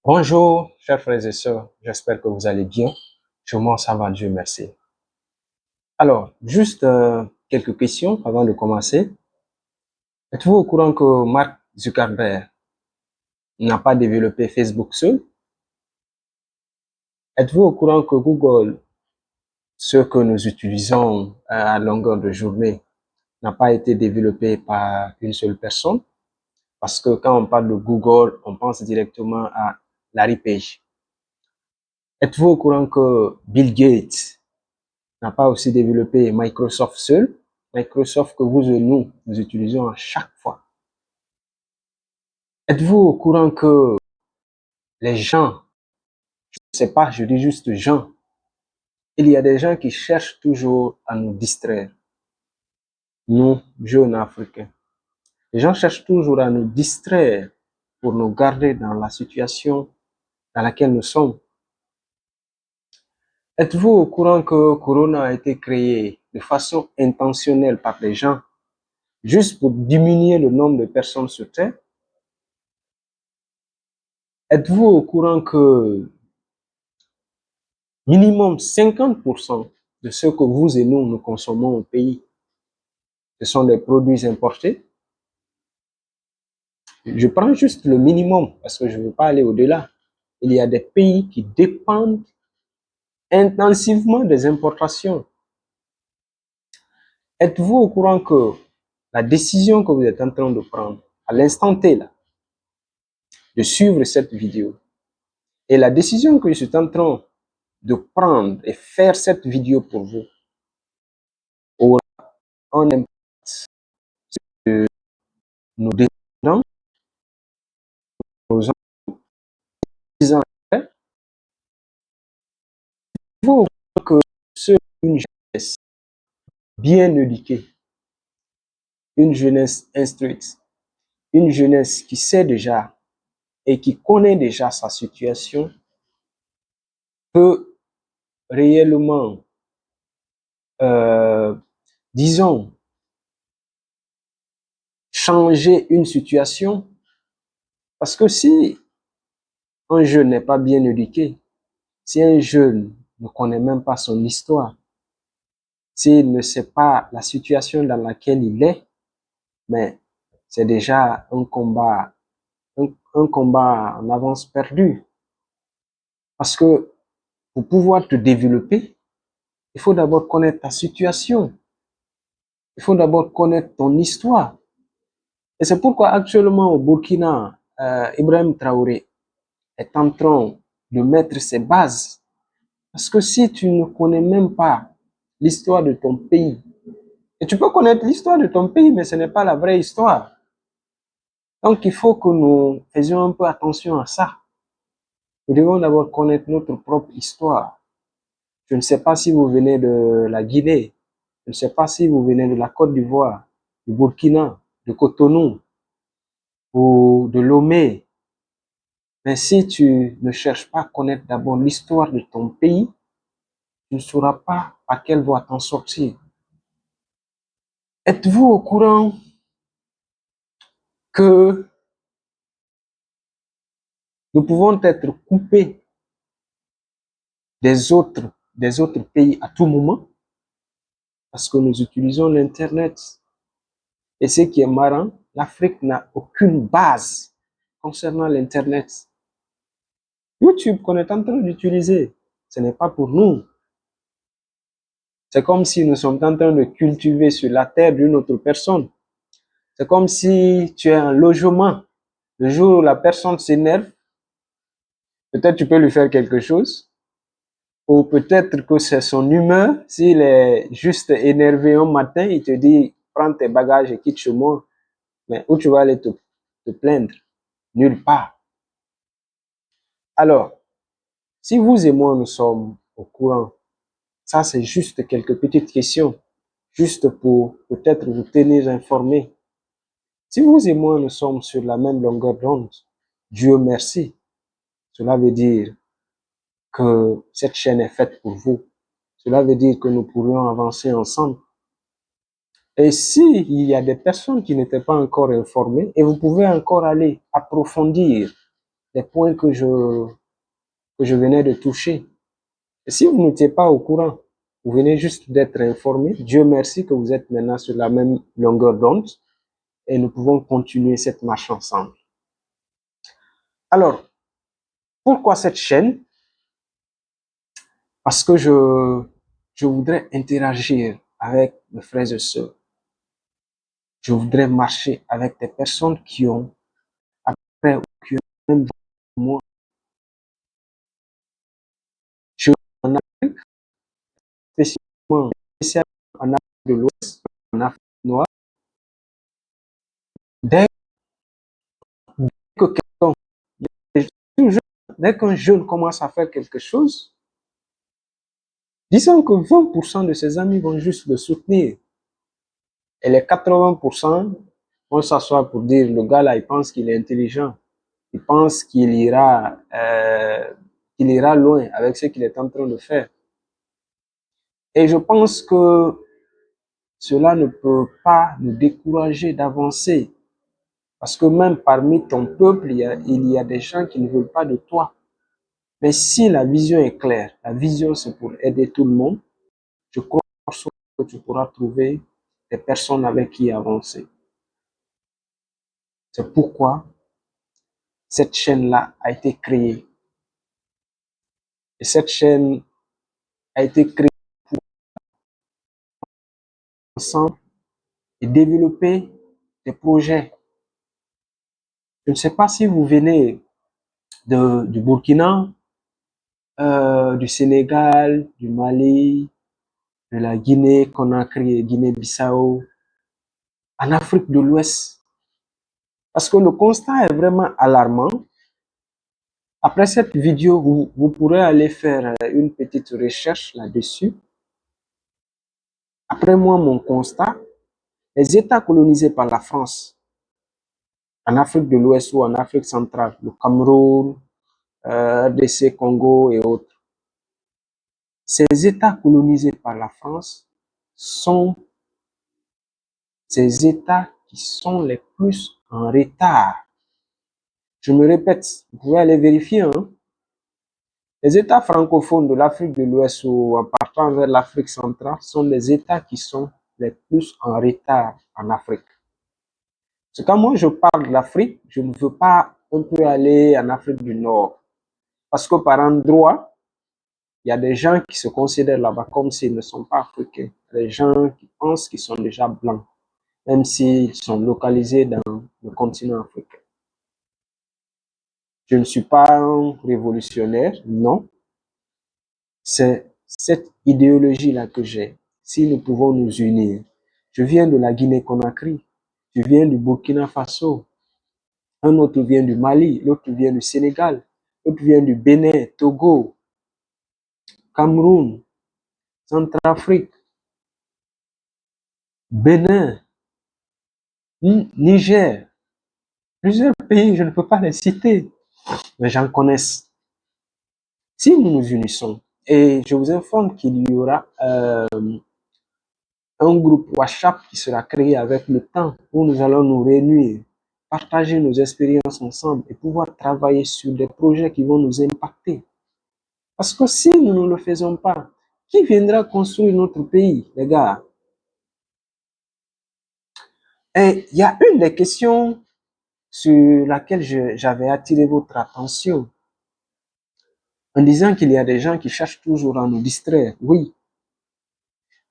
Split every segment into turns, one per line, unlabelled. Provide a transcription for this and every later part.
Bonjour, chers frères et sœurs, j'espère que vous allez bien. Chez moi, ça va, Dieu merci. Alors, juste quelques questions avant de commencer. Êtes-vous au courant que Mark Zuckerberg n'a pas développé Facebook seul? Êtes-vous au courant que Google, ce que nous utilisons à longueur de journée, n'a pas été développé par une seule personne? Parce que quand on parle de Google, on pense directement à Larry Page. Êtes-vous au courant que Bill Gates n'a pas aussi développé Microsoft seul? Microsoft que vous et nous utilisons à chaque fois. Êtes-vous au courant que les gens, je ne sais pas, je dis juste gens, il y a des gens qui cherchent toujours à nous distraire, nous, jeunes Africains. Les gens cherchent toujours à nous distraire pour nous garder dans la situation dans laquelle nous sommes. Êtes-vous au courant que Corona a été créé de façon intentionnelle par les gens, juste pour diminuer le nombre de personnes sur Terre? Êtes-vous au courant que minimum 50% de ce que vous et nous consommons au pays, ce sont des produits importés? Je prends juste le minimum parce que je ne veux pas aller au-delà. Il y a des pays qui dépendent intensivement des importations. Êtes-vous au courant que la décision que vous êtes en train de prendre à l'instant T, là, de suivre cette vidéo, et la décision que je suis en train de prendre et faire cette vidéo pour vous, aura un impact sur nos descendants, nos enfants, il faut que une jeunesse bien éduquée, une jeunesse instruite, une jeunesse qui sait déjà et qui connaît déjà sa situation peut réellement, euh, disons, changer une situation. Parce que si un jeune n'est pas bien éduqué, si un jeune ne connaît même pas son histoire, s'il ne sait pas la situation dans laquelle il est, mais c'est déjà un combat en avance perdu. Parce que pour pouvoir te développer, il faut d'abord connaître ta situation. Il faut d'abord connaître ton histoire. Et c'est pourquoi actuellement au Burkina, Ibrahim Traoré est en train de mettre ses bases. Parce que si tu ne connais même pas l'histoire de ton pays, et tu peux connaître l'histoire de ton pays, mais ce n'est pas la vraie histoire. Donc il faut que nous faisions un peu attention à ça. Nous devons d'abord connaître notre propre histoire. Je ne sais pas si vous venez de la Guinée, je ne sais pas si vous venez de la Côte d'Ivoire, du Burkina, de Cotonou ou de Lomé. Mais si tu ne cherches pas à connaître d'abord l'histoire de ton pays, tu ne sauras pas à quelle voie t'en sortir. Êtes-vous au courant que nous pouvons être coupés des autres pays à tout moment parce que nous utilisons l'Internet? Et ce qui est marrant, l'Afrique n'a aucune base concernant l'Internet. YouTube qu'on est en train d'utiliser, ce n'est pas pour nous. C'est comme si nous sommes en train de cultiver sur la terre d'une autre personne. C'est comme si tu as un logement. Le jour où la personne s'énerve, peut-être tu peux lui faire quelque chose. Ou peut-être que c'est son humeur. S'il est juste énervé un matin, il te dit, prends tes bagages et quitte chez moi. Mais où tu vas aller te plaindre? Nulle part. Alors, si vous et moi nous sommes au courant, ça c'est juste quelques petites questions, juste pour peut-être vous tenir informés. Si vous et moi nous sommes sur la même longueur d'onde, Dieu merci. Cela veut dire que cette chaîne est faite pour vous. Cela veut dire que nous pourrions avancer ensemble. Et s'il y a des personnes qui n'étaient pas encore informées, et vous pouvez encore aller approfondir les points que je venais de toucher. Et si vous n'étiez pas au courant, vous venez juste d'être informé, Dieu merci que vous êtes maintenant sur la même longueur d'onde et nous pouvons continuer cette marche ensemble. Alors, pourquoi cette chaîne? Parce que je voudrais interagir avec mes frères et sœurs. Je voudrais marcher avec des personnes qui ont, après, qui ont même moi. Je en Afrique, spécialement en Afrique de l'Ouest, en Afrique noire. Dès que quelqu'un, dès qu'un jeune commence à faire quelque chose, disons que 20% de ses amis vont juste le soutenir. Et les 80% vont s'asseoir pour dire, le gars là, il pense qu'il est intelligent. Il pense qu'il ira loin avec ce qu'il est en train de faire. Et je pense que cela ne peut pas nous décourager d'avancer. Parce que même parmi ton peuple, il y a des gens qui ne veulent pas de toi. Mais si la vision est claire, la vision c'est pour aider tout le monde, je crois que tu pourras trouver des personnes avec qui avancer. C'est pourquoi cette chaîne-là a été créée. Et cette chaîne a été créée pour ensemble et développer des projets. Je ne sais pas si vous venez du Burkina, du Sénégal, du Mali, de la Guinée, Conakry, Guinée-Bissau, en Afrique de l'Ouest. Parce que le constat est vraiment alarmant. Après cette vidéo, vous pourrez aller faire une petite recherche là-dessus. Après moi, mon constat, les États colonisés par la France, en Afrique de l'Ouest ou en Afrique centrale, le Cameroun, RDC, Congo et autres, ces États colonisés par la France sont ces États qui sont les plus en retard. Je me répète, vous pouvez aller vérifier. Hein? Les États francophones de l'Afrique de l'Ouest ou en partant vers l'Afrique centrale sont les États qui sont les plus en retard en Afrique. C'est quand moi je parle de l'Afrique, je ne veux pas un peu aller en Afrique du Nord. Parce que par endroit, il y a des gens qui se considèrent là-bas comme s'ils ne sont pas africains. Des gens qui pensent qu'ils sont déjà blancs, même s'ils sont localisés dans le continent africain. Je ne suis pas un révolutionnaire, non. C'est cette idéologie-là que j'ai. Si nous pouvons nous unir. Je viens de la Guinée-Conakry, je viens du Burkina Faso, un autre vient du Mali, l'autre vient du Sénégal, l'autre vient du Bénin, Togo, Cameroun, Centrafrique, Bénin, Niger, plusieurs pays, je ne peux pas les citer, mais j'en connais. Si nous nous unissons, et je vous informe qu'il y aura un groupe WhatsApp qui sera créé avec le temps où nous allons nous réunir, partager nos expériences ensemble et pouvoir travailler sur des projets qui vont nous impacter. Parce que si nous ne le faisons pas, qui viendra construire notre pays, les gars? Et il y a une des questions sur laquelle j'avais attiré votre attention en disant qu'il y a des gens qui cherchent toujours à nous distraire. Oui.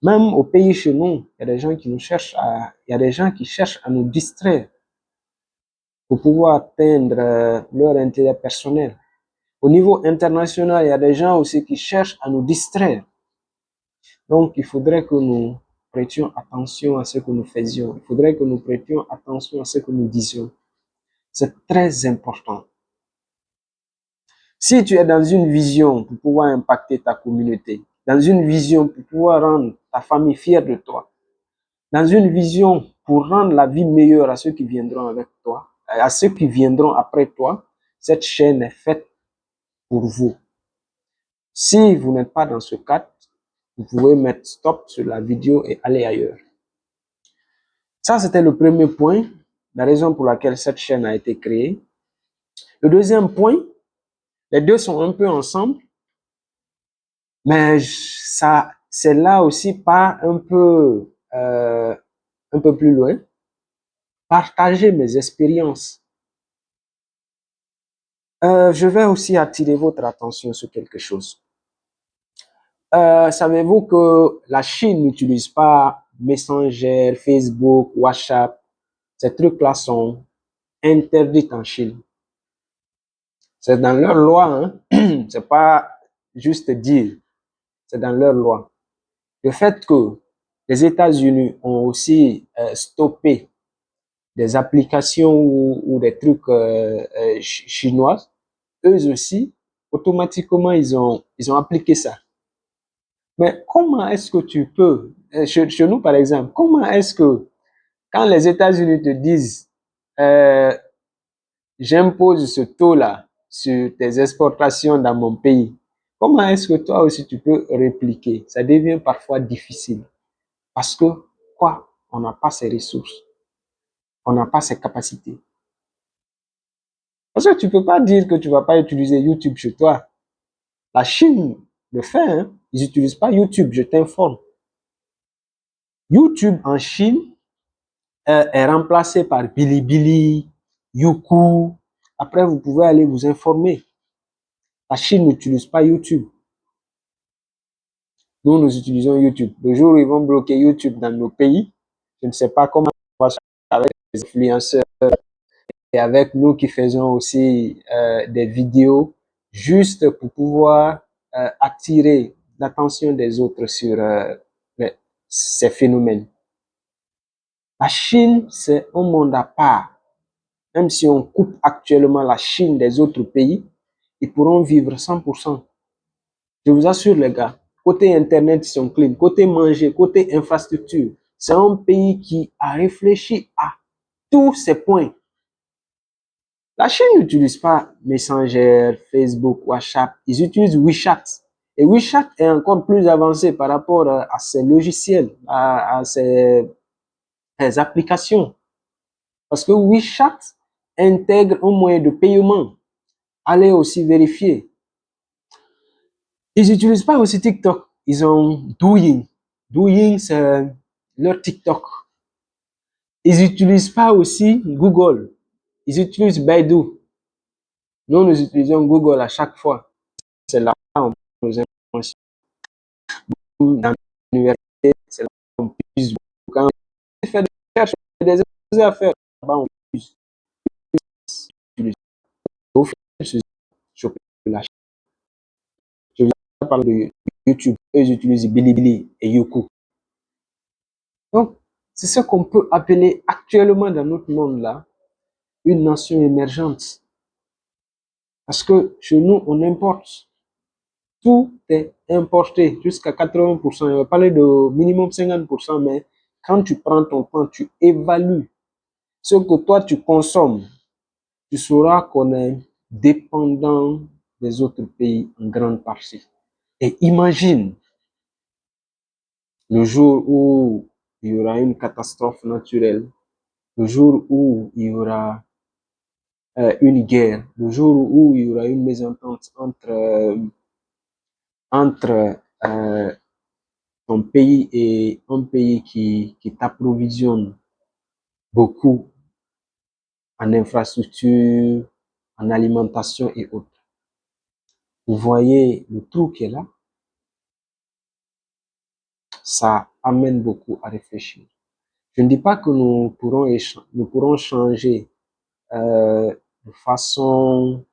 Même au pays chez nous, il y a des gens qui cherchent à nous distraire pour pouvoir atteindre leur intérêt personnel. Au niveau international, il y a des gens aussi qui cherchent à nous distraire. Donc, il faudrait que nous prêtions attention à ce que nous faisions. Il faudrait que nous prêtions attention à ce que nous disions. C'est très important. Si tu es dans une vision pour pouvoir impacter ta communauté, dans une vision pour pouvoir rendre ta famille fière de toi, dans une vision pour rendre la vie meilleure à ceux qui viendront avec toi, à ceux qui viendront après toi, cette chaîne est faite pour vous. Si vous n'êtes pas dans ce cadre, vous pouvez mettre stop sur la vidéo et aller ailleurs. Ça, c'était le premier point, la raison pour laquelle cette chaîne a été créée. Le deuxième point, les deux sont un peu ensemble, mais ça, c'est là aussi pas un peu plus loin, partager mes expériences. Je vais aussi attirer votre attention sur quelque chose. Savez-vous que la Chine n'utilise pas Messenger, Facebook, WhatsApp? Ces trucs-là sont interdits en Chine. C'est dans leur loi, hein? C'est pas juste dire, c'est dans leur loi. Le fait que les États-Unis ont aussi stoppé des applications ou des trucs chinoises, eux aussi, automatiquement, ils ont appliqué ça. Mais comment est-ce que tu peux, chez nous par exemple, comment est-ce que quand les États-Unis te disent euh, j'impose ce taux-là sur tes exportations dans mon pays, comment est-ce que toi aussi tu peux répliquer? Ça devient parfois difficile parce que quoi? On n'a pas ces ressources, on n'a pas ces capacités. Parce que tu peux pas dire que tu vas pas utiliser YouTube chez toi. La Chine le fait, hein? Ils n'utilisent pas YouTube, je t'informe. YouTube en Chine est remplacé par Bilibili, Youku. Après, vous pouvez aller vous informer. La Chine n'utilise pas YouTube. Nous utilisons YouTube. Le jour où ils vont bloquer YouTube dans nos pays, je ne sais pas comment on va faire avec les influenceurs et avec nous qui faisons aussi des vidéos juste pour pouvoir attirer l'attention des autres sur ces phénomènes. La Chine, c'est un monde à part. Même si on coupe actuellement la Chine des autres pays, ils pourront vivre 100%. Je vous assure, les gars, côté Internet, ils sont clean. Côté manger, côté infrastructure, c'est un pays qui a réfléchi à tous ces points. La Chine n'utilise pas Messenger, Facebook, WhatsApp. Ils utilisent WeChat. Et WeChat est encore plus avancé par rapport à ces logiciels, à ces applications. Parce que WeChat intègre un moyen de paiement. Allez aussi vérifier. Ils n'utilisent pas aussi TikTok. Ils ont Douyin. Douyin, c'est leur TikTok. Ils n'utilisent pas aussi Google. Ils utilisent Baidu. Nous utilisons Google à chaque fois. C'est là où on nous informations. Dans l'université, c'est là où on puise. Quand on fait des recherches, des affaires, là-bas, on puise. Je vous parle de YouTube. Eux, ils utilisent Bilibili et Youku. Donc, c'est ce qu'on peut appeler actuellement dans notre monde-là une nation émergente. Parce que chez nous, on importe. Tout est importé jusqu'à 80%. On va parler de minimum 50%, mais quand tu prends ton temps, tu évalues ce que toi tu consommes, tu sauras qu'on est dépendant des autres pays en grande partie. Et imagine le jour où il y aura une catastrophe naturelle, le jour où il y aura une guerre, le jour où il y aura une mésentente entre ton pays et un pays qui t'approvisionne beaucoup en infrastructure, en alimentation et autres. Vous voyez le trou qui est là, ça amène beaucoup à réfléchir. Je ne dis pas que nous pourrons changer de façon,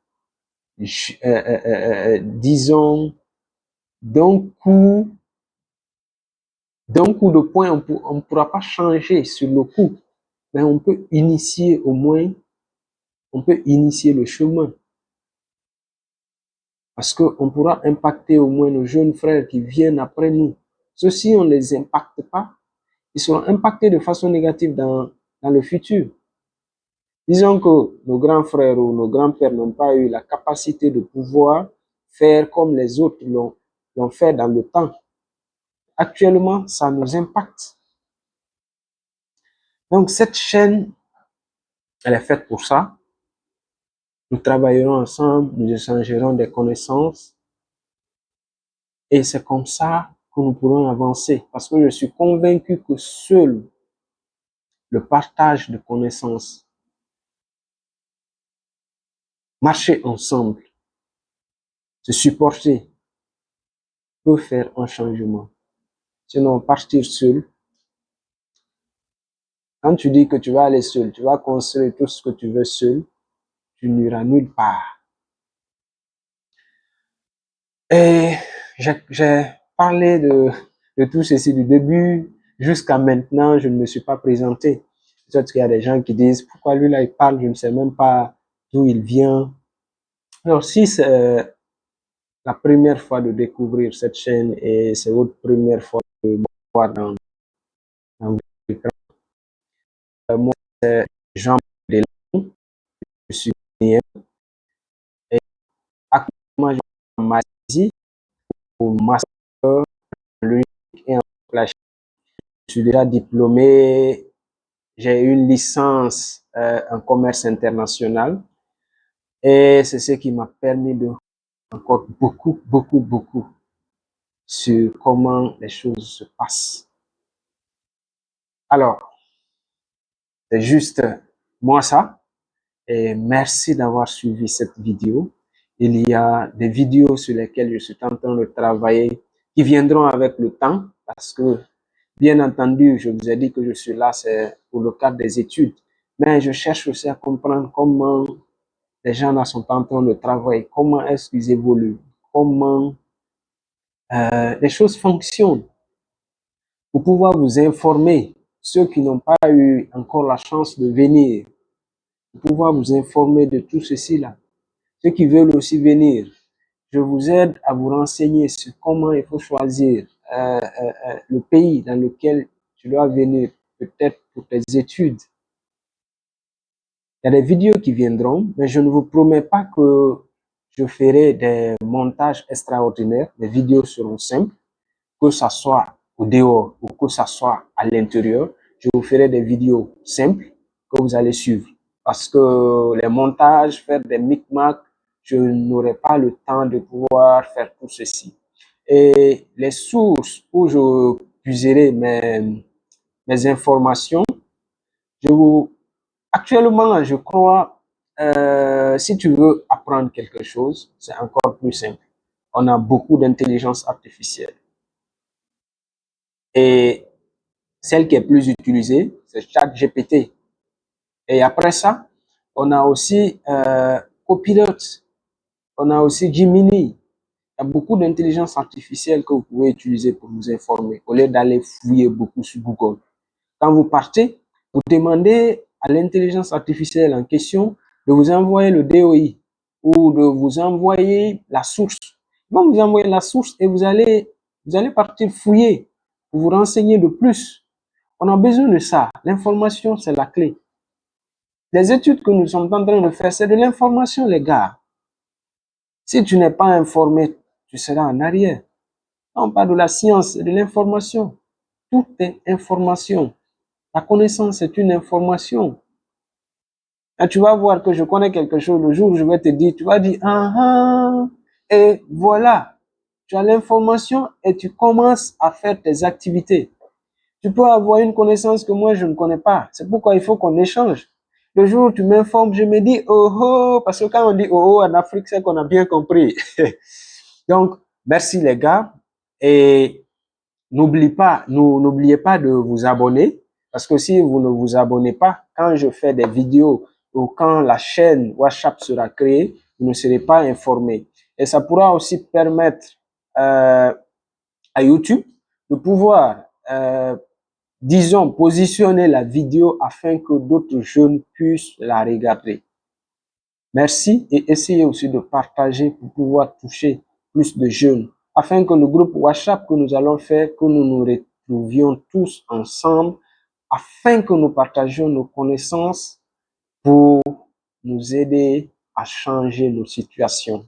disons, d'un coup, de poing, on ne pourra pas changer sur le coup, mais on peut initier au moins, on peut initier le chemin. Parce qu'on pourra impacter au moins nos jeunes frères qui viennent après nous. Ceux-ci, on ne les impacte pas, ils seront impactés de façon négative dans le futur. Disons que nos grands frères ou nos grands-pères n'ont pas eu la capacité de pouvoir faire comme les autres l'ont fait dans le temps. Actuellement, ça nous impacte. Donc, cette chaîne, elle est faite pour ça. Nous travaillerons ensemble, nous échangerons des connaissances et c'est comme ça que nous pourrons avancer. Parce que je suis convaincu que seul le partage de connaissances, marcher ensemble, se supporter, peut faire un changement. Sinon, partir seul, quand tu dis que tu vas aller seul, tu vas construire tout ce que tu veux seul, tu n'iras nulle part. Et j'ai parlé de tout ceci du début jusqu'à maintenant, je ne me suis pas présenté. Peut-être qu'il y a des gens qui disent, pourquoi lui là il parle, je ne sais même pas d'où il vient. Alors si c'est la première fois de découvrir cette chaîne et c'est votre première fois de voir dans l'écran, moi c'est Jean Delon, je suis guinéen et actuellement je suis en Malaisie au master en logique et en flash. Je suis déjà diplômé, j'ai une licence en commerce international et c'est ce qui m'a permis de encore beaucoup sur comment les choses se passent. Alors, c'est juste moi ça et merci d'avoir suivi cette vidéo. Il y a des vidéos sur lesquelles je suis en train de travailler qui viendront avec le temps parce que bien entendu, je vous ai dit que je suis là, c'est pour le cadre des études. Mais je cherche aussi à comprendre comment les gens là sont en train de travailler, comment est-ce qu'ils évoluent, comment les choses fonctionnent pour pouvoir vous informer, ceux qui n'ont pas eu encore la chance de venir, pour pouvoir vous informer de tout ceci là. Ceux qui veulent aussi venir, je vous aide à vous renseigner sur comment il faut choisir le pays dans lequel tu dois venir, peut-être pour tes études. Il y a des vidéos qui viendront, mais je ne vous promets pas que je ferai des montages extraordinaires. Les vidéos seront simples, que ce soit au dehors ou que ce soit à l'intérieur. Je vous ferai des vidéos simples que vous allez suivre. Parce que les montages, faire des micmacs, je n'aurai pas le temps de pouvoir faire tout ceci. Et les sources où je puiserai mes informations, je vous actuellement, je crois, si tu veux apprendre quelque chose, c'est encore plus simple. On a beaucoup d'intelligence artificielle. Et celle qui est plus utilisée, c'est ChatGPT. Et après ça, on a aussi Copilot, on a aussi Gemini. Il y a beaucoup d'intelligence artificielle que vous pouvez utiliser pour vous informer, au lieu d'aller fouiller beaucoup sur Google. Quand vous partez, vous demandez à l'intelligence artificielle en question de vous envoyer le DOI ou de vous envoyer la source. Ils vont vous envoyer la source et vous allez partir fouiller pour vous renseigner de plus. On a besoin de ça. L'information, c'est la clé. Les études que nous sommes en train de faire, c'est de l'information, les gars. Si tu n'es pas informé, tu seras en arrière. On parle de la science, de l'information. Tout est information. La connaissance est une information. Et tu vas voir que je connais quelque chose, le jour où je vais te dire, tu vas dire, ah ah, et voilà. Tu as l'information et tu commences à faire tes activités. Tu peux avoir une connaissance que moi je ne connais pas. C'est pourquoi il faut qu'on échange. Le jour où tu m'informes, je me dis, oh oh, parce que quand on dit oh oh en Afrique, c'est qu'on a bien compris. Donc, merci les gars. Et n'oubliez pas de vous abonner. Parce que si vous ne vous abonnez pas, quand je fais des vidéos ou quand la chaîne WhatsApp sera créée, vous ne serez pas informé. Et ça pourra aussi permettre à YouTube de pouvoir, disons, positionner la vidéo afin que d'autres jeunes puissent la regarder. Merci et essayez aussi de partager pour pouvoir toucher plus de jeunes afin que le groupe WhatsApp que nous allons faire, que nous nous retrouvions tous ensemble afin que nous partagions nos connaissances pour nous aider à changer nos situations.